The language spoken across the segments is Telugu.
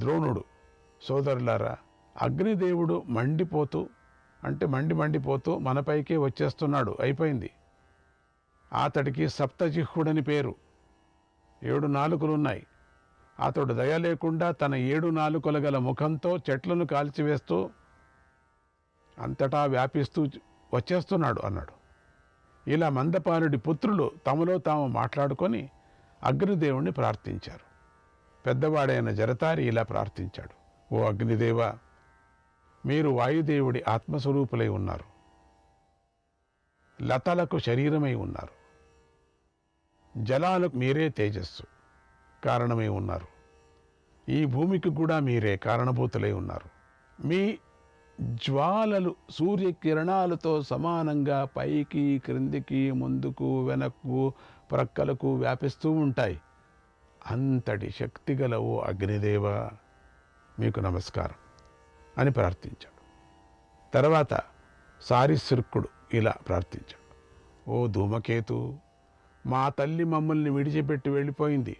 ద్రోణుడు, సోదరులారా, అగ్నిదేవుడు మండిపోతూ మండిపోతూ మనపైకే వచ్చేస్తున్నాడు, అయిపోయింది. అతడికి సప్తజిహ్వుడని పేరు, 7 నాలుకలున్నాయి. అతడు దయ లేకుండా తన 7 నాలుకలు గల ముఖంతో చెట్లను కాల్చివేస్తూ అంతటా వ్యాపిస్తూ వచ్చేస్తున్నాడు అన్నాడు. ఇలా మందపానుడి పుత్రులు తమలో తాము మాట్లాడుకొని అగ్నిదేవుణ్ణి ప్రార్థించారు. పెద్దవాడైన జరతారి ఇలా ప్రార్థించాడు: ఓ అగ్నిదేవ, మీరు వాయుదేవుడి ఆత్మస్వరూపులై ఉన్నారు, లతలకు శరీరమై ఉన్నారు, జలాలకు మీరే తేజస్సు కారణమై ఉన్నారు, ఈ భూమికి కూడా మీరే కారణభూతులై ఉన్నారు. మీ జ్వాలలు సూర్యకిరణాలతో సమానంగా పైకి క్రిందికి ముందుకు వెనక్కు ప్రక్కలకు వ్యాపిస్తూ ఉంటాయి. అంతటి శక్తిగల ఓ అగ్నిదేవ, మీకు నమస్కారం అని ప్రార్థించాడు. తర్వాత సారిశృక్కుడు ఇలా ప్రార్థించాడు: ఓ ధూమకేతు, మా తల్లి మమ్మల్ని విడిచిపెట్టి వెళ్ళిపోయింది,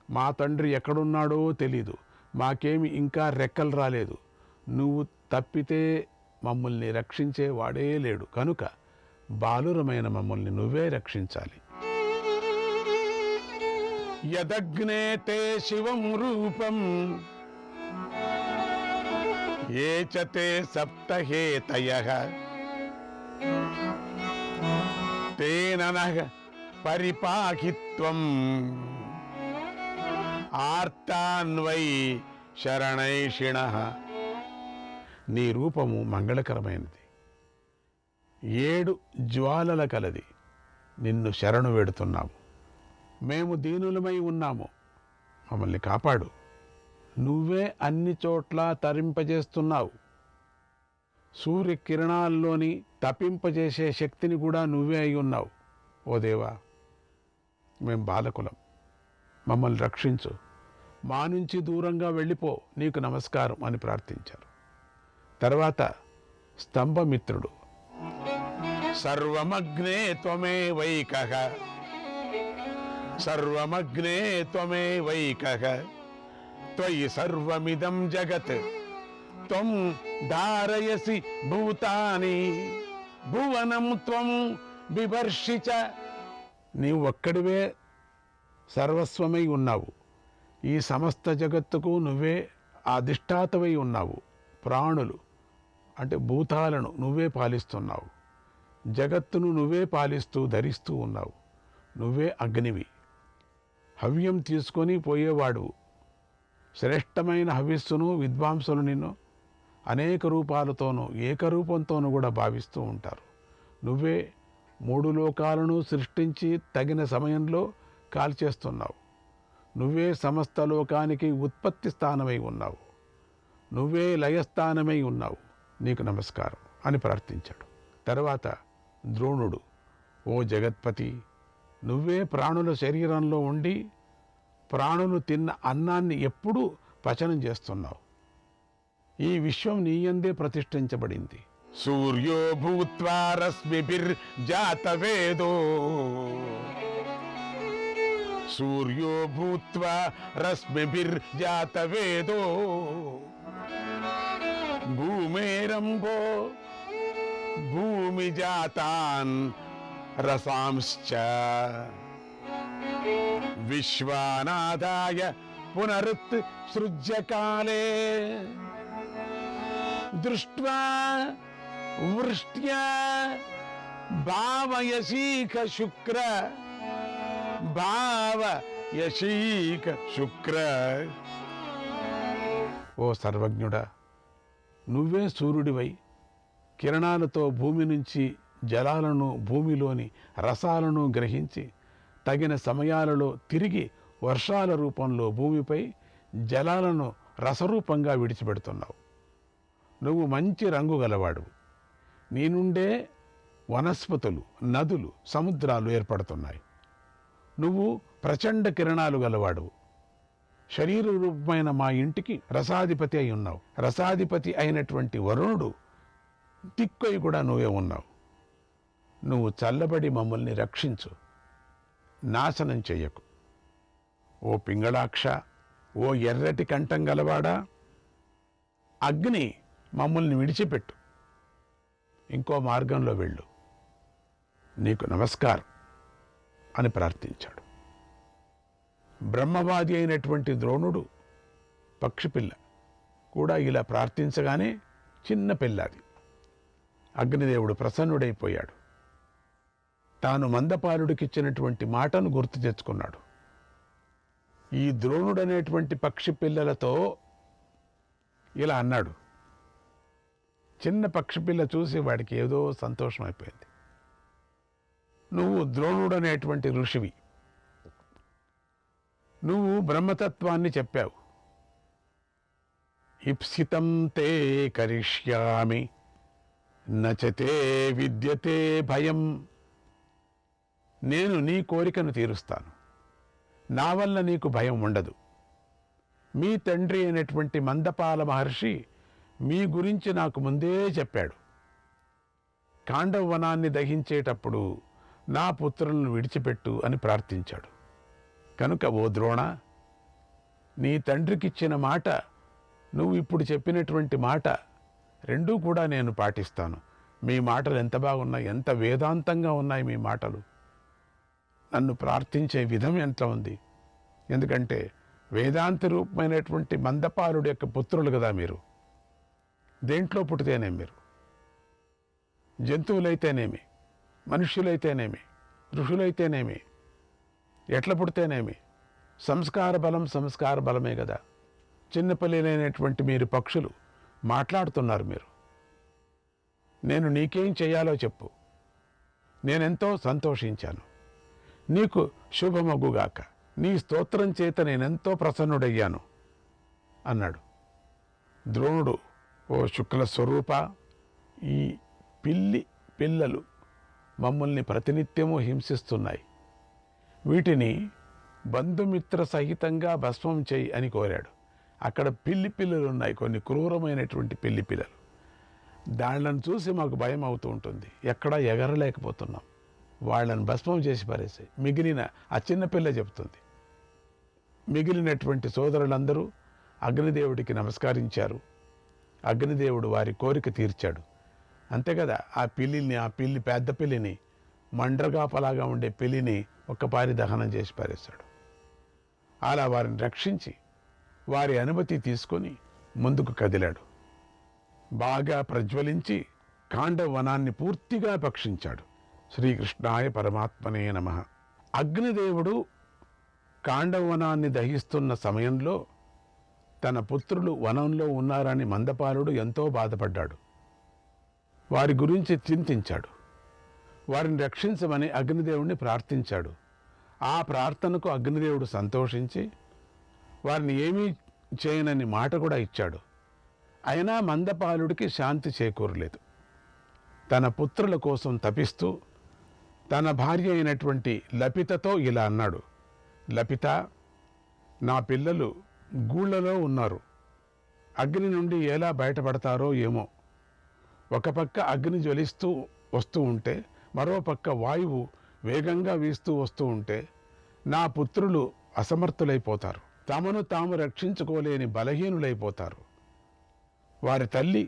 మా తండ్రి ఎక్కడున్నాడో తెలీదు, మాకేమి ఇంకా రెక్కలు రాలేదు, నువ్వు తప్పితే మమ్మల్ని రక్షించే వాడే లేడు, కనుక బాలురమైన మమ్మల్ని నువ్వే రక్షించాలి. యదగ్నే తే శివం రూపం ఏ చ తే సప్తహేతయః తేన నః పరిపాహిత్వం ఆర్తాన్వై శరణైషిణః. నీ రూపము మంగళకరమైనది, 7 జ్వాలల కలది, నిన్ను శరణు వేడుతున్నాము. మేము దీనులమై ఉన్నాము, మమ్మల్ని కాపాడు. నువ్వే అన్ని చోట్ల తరింపజేస్తున్నావు, సూర్యకిరణాల్లోని తపింపజేసే శక్తిని కూడా నువ్వే అయి ఉన్నావు. ఓ దేవా, మేం బాలకులం, మమ్మల్ని రక్షించు, మా నుంచి దూరంగా వెళ్ళిపో, నీకు నమస్కారం అని ప్రార్థించారు. తర్వాత స్తంభమిత్రుడు: సర్వమగ్నే త్వమేవైకః సర్వమగ్నే త్వమేవైకః త్వయి సర్వమిదం జగత్ త్వం ధారయసి భూతాని భువనం త్వం బిభర్షి చ. నీవు ఒక్కడివే సర్వస్వమై ఉన్నావు, ఈ సమస్త జగత్తుకు నువ్వే అధిష్టాతవై ఉన్నావు. ప్రాణులు అంటే భూతాలను నువ్వే పాలిస్తున్నావు, జగత్తును నువ్వే పాలిస్తూ ధరిస్తూ ఉన్నావు. నువ్వే అగ్నివి, హవ్యం తీసుకొని పోయేవాడు. శ్రేష్టమైన హవిస్సును విద్వాంసులు నిన్ను అనేక రూపాలతోనూ ఏకరూపంతోనూ కూడా భావిస్తూ ఉంటారు. నువ్వే 3 లోకాలను సృష్టించి తగిన సమయంలో కాల్చేస్తున్నావు. నువ్వే సమస్త లోకానికి ఉత్పత్తి స్థానమై ఉన్నావు, నువ్వే లయస్థానమై ఉన్నావు, నీకు నమస్కారం అని ప్రార్థించాడు. తర్వాత ద్రోణుడు: ఓ జగత్పతి, నువ్వే ప్రాణుల శరీరంలో ఉండి ప్రాణులు తిన్న అన్నాన్ని ఎప్పుడూ పచనం చేస్తున్నావు. ఈ విశ్వం నీయందే ప్రతిష్ఠించబడింది. సూర్యో భూత్వా రశ్మిభిర్జాతవేదో సూర్యో భూత్వా రశ్మిభిర్జాతవేదో భూమేరంభో భూమిజాతాన్ రసాంశ్చ విశ్వానాదాయ పునరుత్ సృజ్యకాలే దృష్ట్వా వృష్ట్యా భావయశీక శుక్ర భావయశీక శుక్ర. ఓ సర్వజ్ఞుడా, నువ్వే సూర్యుడివై కిరణాలతో భూమి నుంచి జలాలను భూమిలోని రసాలను గ్రహించి తగిన సమయాలలో తిరిగి వర్షాల రూపంలో భూమిపై జలాలను రసరూపంగా విడిచిపెడుతున్నావు. నువ్వు మంచి రంగు గలవాడు, నీ నుండే వనస్పతులు, నదులు, సముద్రాలు ఏర్పడుతున్నాయి. నువ్వు ప్రచండ కిరణాలు గలవాడు, శరీర రూపమైన మా ఇంటికి రసాధిపతి అయి ఉన్నావు. రసాధిపతి అయినటువంటి వరుణుడు దిక్కై కూడా నువ్వే ఉన్నావు. నువ్వు చల్లబడి మమ్మల్ని రక్షించు, నాశనం చెయ్యకు. ఓ పింగళాక్ష, ఓ ఎర్రటి కంఠం గలవాడా, అగ్ని మమ్మల్ని విడిచిపెట్టు, ఇంకో మార్గంలో వెళ్ళు, నీకు నమస్కారం అని ప్రార్థించాడు. బ్రహ్మవాది అయినటువంటి ద్రోణుడు పక్షిపిల్ల కూడా ఇలా ప్రార్థించగానే చిన్న పిల్లాది అగ్నిదేవుడు ప్రసన్నుడైపోయాడు. తాను మందపాలుడికిచ్చినటువంటి మాటను గుర్తు తెచ్చుకున్నాడు. ఈ ద్రోణుడనేటువంటి పక్షి పిల్లలతో ఇలా అన్నాడు. చిన్న పక్షిపిల్ల చూసి వాడికి ఏదో సంతోషం అయిపోయింది. నువ్వు ద్రోణుడనేటువంటి ఋషివి, నువ్వు బ్రహ్మతత్వాన్ని చెప్పావు. ఇప్సితం తే కరిష్యామి నచతే విద్యతే భయం. నేను నీ కోరికను తీరుస్తాను, నా వల్ల నీకు భయం ఉండదు. మీ తండ్రి అయినటువంటి మందపాల మహర్షి మీ గురించి నాకు ముందే చెప్పాడు. కాండవ వనాన్ని దహించేటప్పుడు నా పుత్రులను విడిచిపెట్టు అని ప్రార్థించాడు. కనుక ఓ ద్రోణ, నీ తండ్రికిచ్చిన మాట, నువ్వు ఇప్పుడు చెప్పినటువంటి మాట రెండూ కూడా నేను పాటిస్తాను. మీ మాటలు ఎంత బాగున్నాయి, ఎంత వేదాంతంగా ఉన్నాయి మీ మాటలు. నన్ను ప్రార్థించే విధం ఎంత ఉంది. ఎందుకంటే వేదాంత రూపమైనటువంటి మందపాలుడి యొక్క పుత్రులు కదా మీరు. దేంట్లో పుట్టితేనే మీరు, జంతువులైతేనేమి, మనుష్యులైతేనేమి, ఋషులైతేనేమి, ఎట్ల పుడితేనేమి, సంస్కార బలమే కదా. చిన్నపిల్లలైనటువంటి మీరు పక్షులు మాట్లాడుతున్నారు. మీరు, నేను నీకేం చేయాలో చెప్పు, నేనెంతో సంతోషించాను, నీకు శుభమగుగాక, నీ స్తోత్రం చేత నేనెంతో ప్రసన్నుడయ్యాను అన్నాడు. ద్రోణుడు, ఓ శుక్ల స్వరూప, ఈ పిల్లలు మమ్మల్ని ప్రతినిత్యము హింసిస్తున్నాయి, వీటిని బంధుమిత్ర సహితంగా భస్మం చేయి అని కోరాడు. అక్కడ పిల్లలు ఉన్నాయి, కొన్ని క్రూరమైనటువంటి పిల్లలు. దాళ్ళను చూసి మాకు భయం అవుతూ ఉంటుంది, ఎక్కడా ఎగరలేకపోతున్నాం. వాళ్ళని భస్మం చేసి పారేసి మిగిలిన ఆ చిన్నపిల్ల చెప్తుంది. మిగిలినటువంటి సోదరులందరూ అగ్నిదేవుడికి నమస్కరించారు. అగ్నిదేవుడు వారి కోరిక తీర్చాడు. అంతే కదా, ఆ పిల్లి పెద్ద పిల్లిని, మండ్రగాపలాగా ఉండే పిల్లిని ఒక్కపారి దహనం చేసి పారేశాడు. అలా వారిని రక్షించి వారి అనుమతి తీసుకొని ముందుకు కదిలాడు. బాగా ప్రజ్వలించి కాండవ వనాన్ని పూర్తిగా భక్షించాడు. శ్రీకృష్ణాయ పరమాత్మనే నమః. అగ్నిదేవుడు కాండవ వనాన్ని దహిస్తున్న సమయంలో తన పుత్రులు వనంలో ఉన్నారని మందపాలుడు ఎంతో బాధపడ్డాడు. వారి గురించి చింతించాడు. వారిని రక్షించమని అగ్నిదేవుడిని ప్రార్థించాడు. ఆ ప్రార్థనకు అగ్నిదేవుడు సంతోషించి వారిని ఏమీ చేయనని మాట కూడా ఇచ్చాడు. అయినా మందపాలుడికి శాంతి చేకూరలేదు. తన పుత్రుల కోసం తపిస్తూ తన భార్య అయినటువంటి లపితతో ఇలా అన్నాడు. లపిత, నా పిల్లలు గూళ్ళలో ఉన్నారు, అగ్ని నుండి ఎలా బయటపడతారో ఏమో. ఒక పక్క అగ్ని జ్వలిస్తూ వస్తూ ఉంటే, మరో పక్క వాయువు వేగంగా వీస్తూ వస్తూ ఉంటే నా పుత్రులు అసమర్థులైపోతారు, తమను తాము రక్షించుకోలేని బలహీనులైపోతారు. వారి తల్లి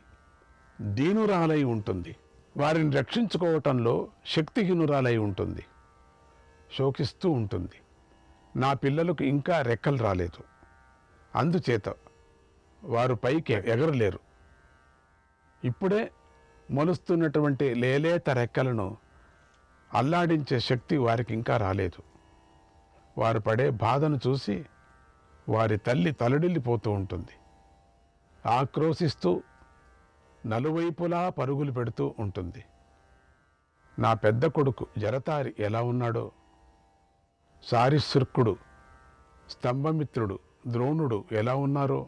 దీనురాలై ఉంటుంది, వారిని రక్షించుకోవటంలో శక్తిహీనురాలై ఉంటుంది, శోకిస్తూ ఉంటుంది. నా పిల్లలకు ఇంకా రెక్కలు రాలేదు, అందుచేత వారు పైకి ఎగరలేరు. ఇప్పుడే మొలుస్తున్నటువంటి లేలేత రెక్కలను అల్లాడించే శక్తి వారికి ఇంకా రాలేదు. వారు పడే బాధను చూసి వారి తల్లి తలడిల్లిపోతూ ఉంటుంది, ఆక్రోశిస్తూ నలువైపులా పరుగులు పెడుతూ ఉంటుంది. నా పెద్ద కొడుకు జరతారి ఎలా ఉన్నాడో, సారిశృక్కుడు, స్తంభమిత్రుడు, ద్రోణుడు ఎలా ఉన్నారో,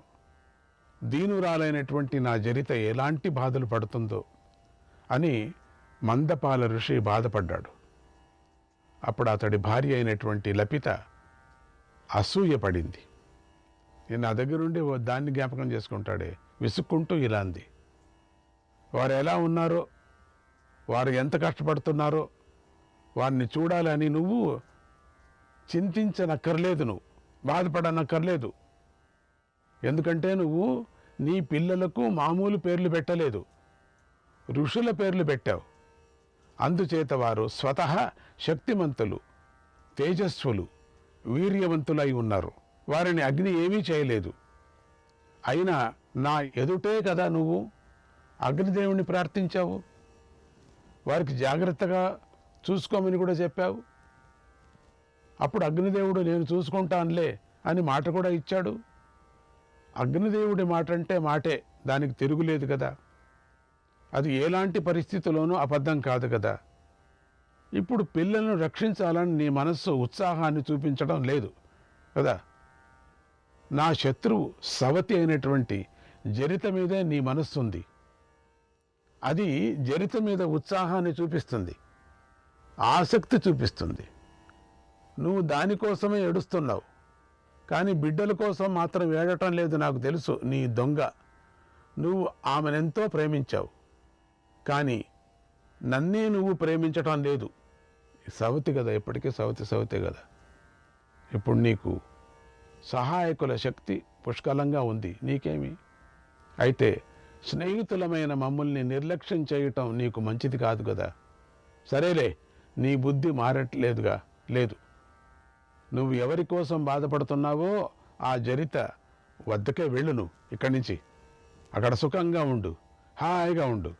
దీనురాలైనటువంటి నా జరిత ఎలాంటి బాధలు పడుతుందో అని మందపాల ఋషి బాధపడ్డాడు. అప్పుడు అతడి భార్య అయినటువంటి లపిత అసూయపడింది. నేను నా దగ్గర ఉండి దాన్ని జ్ఞాపకం చేసుకుంటాడే. విసుక్కుంటూ ఇలా అంది. వారు ఎలా ఉన్నారో, వారు ఎంత కష్టపడుతున్నారో వారిని చూడాలని నువ్వు చింతించనక్కర్లేదు, నువ్వు బాధపడనక్కర్లేదు. ఎందుకంటే నువ్వు నీ పిల్లలకు మామూలు పేర్లు పెట్టలేదు, ఋషుల పేర్లు పెట్టావు. అందుచేత వారు స్వతహా శక్తిమంతులు, తేజస్వులు, వీర్యవంతులై ఉన్నారు. వారిని అగ్ని ఏమీ చేయలేదు. అయినా నా ఎదుటే కదా నువ్వు అగ్నిదేవుని ప్రార్థించావు. వారికి జాగ్రత్తగా చూసుకోమని కూడా చెప్పావు. అప్పుడు అగ్నిదేవుడు నేను చూసుకుంటానులే అని మాట కూడా ఇచ్చాడు. అగ్నిదేవుడి మాట అంటే మాటే, దానికి తిరుగులేదు కదా. అది ఎలాంటి పరిస్థితుల్లోనూ అబద్ధం కాదు కదా. ఇప్పుడు పిల్లలను రక్షించాలని నీ మనస్సు ఉత్సాహాన్ని చూపించడం లేదు కదా. నా శత్రువు సవతి అయినటువంటి జరిత మీదే నీ మనస్సు ఉంది. అది జరిత మీద ఉత్సాహాన్ని చూపిస్తుంది, ఆసక్తి చూపిస్తుంది. నువ్వు దానికోసమే ఏడుస్తున్నావు, కానీ బిడ్డల కోసం మాత్రం ఏడటం లేదు. నాకు తెలుసు, నీ దొంగ. నువ్వు ఆమెనెంతో ప్రేమించావు, కానీ నన్నే నువ్వు ప్రేమించటం లేదు. సవతి కదా, ఎప్పటికీ సవతే కదా. ఇప్పుడు నీకు సహాయకుల శక్తి పుష్కలంగా ఉంది, నీకేమి. అయితే స్నేహితులమైన మమ్మల్ని నిర్లక్ష్యం చేయటం నీకు మంచిది కాదు కదా. సరేలే, నీ బుద్ధి మారట్లేదుగా. లేదు, నువ్వు ఎవరి కోసం బాధపడుతున్నావో ఆ జరిత వద్దకే వెళ్ళు. నువ్వు ఇక్కడి నుంచి అక్కడ సుఖంగా ఉండు, హాయిగా ఉండు.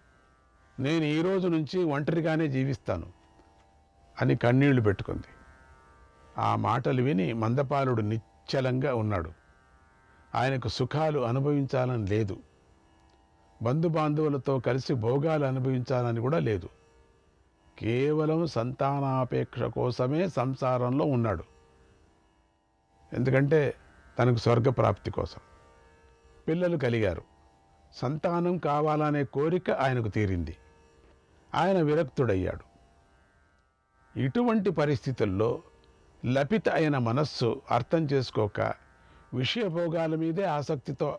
నేను ఈ రోజు నుంచి ఒంటరిగానే జీవిస్తాను అని కన్నీళ్లు పెట్టుకుంది. ఆ మాటలు విని మందపాలుడు నిశ్చలంగా ఉన్నాడు. ఆయనకు సుఖాలు అనుభవించాలని లేదు, బంధుబాంధవులతో కలిసి భోగాలు అనుభవించాలని కూడా లేదు. కేవలం సంతానాపేక్ష కోసమే సంసారంలో ఉన్నాడు. ఎందుకంటే తనకు స్వర్గప్రాప్తి కోసం. పిల్లలు కలిగారు, సంతానం కావాలనే కోరిక ఆయనకు తీరింది. ఆయన విరక్తుడయ్యాడు. ఇటువంటి పరిస్థితుల్లో లపిత అయిన మనస్సు అర్థం చేసుకోక విషయభోగాల మీదే ఆసక్తితో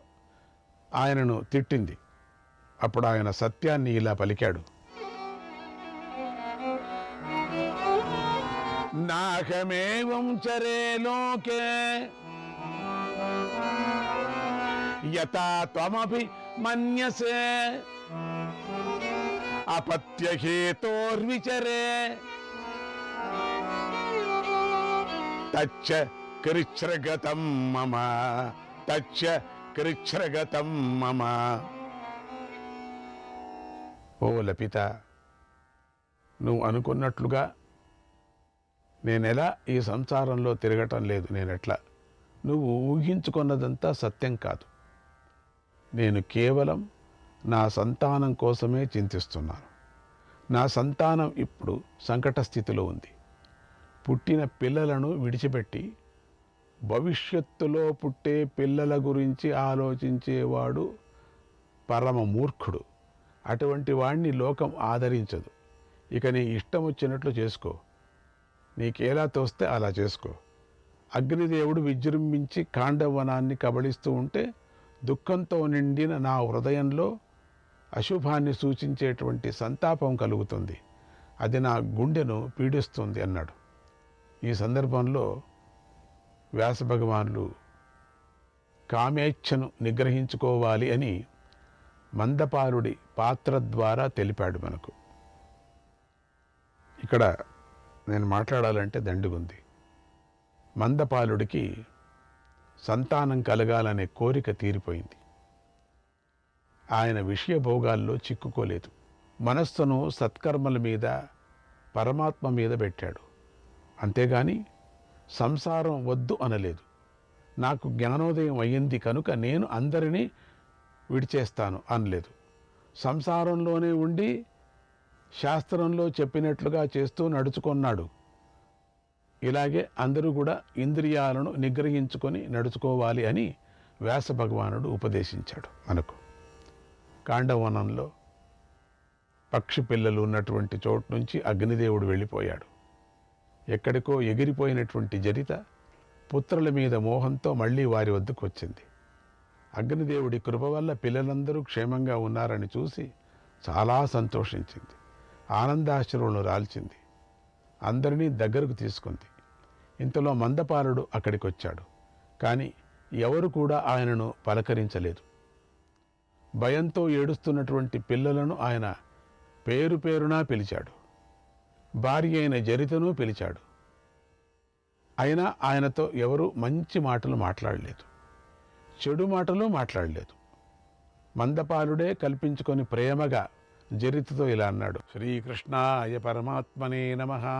ఆయనను తిట్టింది. అప్పుడు ఆయన సత్యాన్ని ఇలా పలికాడు. నాహమేవం చరే లోకే యథా త్వమపి మన్యసే అపత్యహేతోర్విచరే తచ్చ కృచ్ఛ్రగతం మమ తచ్చ కృచ్ఛ్రగతం మమ. ఓ లపిత, నువ్వు అనుకున్నట్లుగా నేనెలా ఈ సంసారంలో తిరగటం లేదు. నేనెట్లా, నువ్వు ఊహించుకున్నదంతా సత్యం కాదు. నేను కేవలం నా సంతానం కోసమే చింతిస్తున్నాను. నా సంతానం ఇప్పుడు సంకట స్థితిలో ఉంది. పుట్టిన పిల్లలను విడిచిపెట్టి భవిష్యత్తులో పుట్టే పిల్లల గురించి ఆలోచించేవాడు పరమ మూర్ఖుడు. అటువంటి వాణ్ణి లోకం ఆదరించదు. ఇక నీ ఇష్టం వచ్చినట్లు చేసుకో, నీకేలా తోస్తే అలా చేసుకో. అగ్నిదేవుడు విజృంభించి కాండవనాన్ని కబళిస్తూ ఉంటే దుఃఖంతో నిండిన నా హృదయంలో అశుభాన్ని సూచించేటువంటి సంతాపం కలుగుతుంది. అది నా గుండెను పీడిస్తుంది అన్నాడు. ఈ సందర్భంలో వ్యాస భగవానులు కామేచ్ఛను నిగ్రహించుకోవాలి అని మందపాలుడి పాత్ర ద్వారా తెలిపాడు మనకు. ఇక్కడ నేను మాట్లాడాలంటే దండుగుంది. మందపాలుడికి సంతానం కలగాలనే కోరిక తీరిపోయింది. ఆయన విషయ భోగాల్లో చిక్కుకోలేదు. మనస్సును సత్కర్మల మీద, పరమాత్మ మీద పెట్టాడు. అంతేగాని సంసారం వద్దు అనలేదు. నాకు జ్ఞానోదయం అయ్యింది కనుక నేను అందరినీ విడిచేస్తాను అనలేదు. సంసారంలోనే ఉండి శాస్త్రంలో చెప్పినట్లుగా చేస్తూ నడుచుకున్నాడు. ఇలాగే అందరూ కూడా ఇంద్రియాలను నిగ్రహించుకొని నడుచుకోవాలి అని వ్యాస భగవానుడు ఉపదేశించాడు మనకు. కాండవనంలో పక్షి పిల్లలు ఉన్నటువంటి చోటు నుంచి అగ్నిదేవుడు వెళ్ళిపోయాడు. ఎక్కడికో ఎగిరిపోయినటువంటి జరిత పుత్రుల మీద మోహంతో మళ్ళీ వారి వద్దకు వచ్చింది. అగ్నిదేవుడి కృప వల్ల పిల్లలందరూ క్షేమంగా ఉన్నారని చూసి చాలా సంతోషించింది. ఆనందాశ్రువులను రాల్చింది. అందరినీ దగ్గరకు తీసుకుంది. ఇంతలో మందపాలుడు అక్కడికి వచ్చాడు. కానీ ఎవరు కూడా ఆయనను పలకరించలేదు. భయంతో ఏడుస్తున్నటువంటి పిల్లలను ఆయన పేరు పేరునా పిలిచాడు. భార్య అయిన జరితను పిలిచాడు. అయినా ఆయనతో ఎవరు మంచి మాటలు మాట్లాడలేదు, చెడు మాటలు మాట్లాడలేదు. మందపాలుడే కల్పించుకొని ప్రేమగా జరితతో ఇలా అన్నాడు: శ్రీకృష్ణాయ పరమాత్మనే నమః.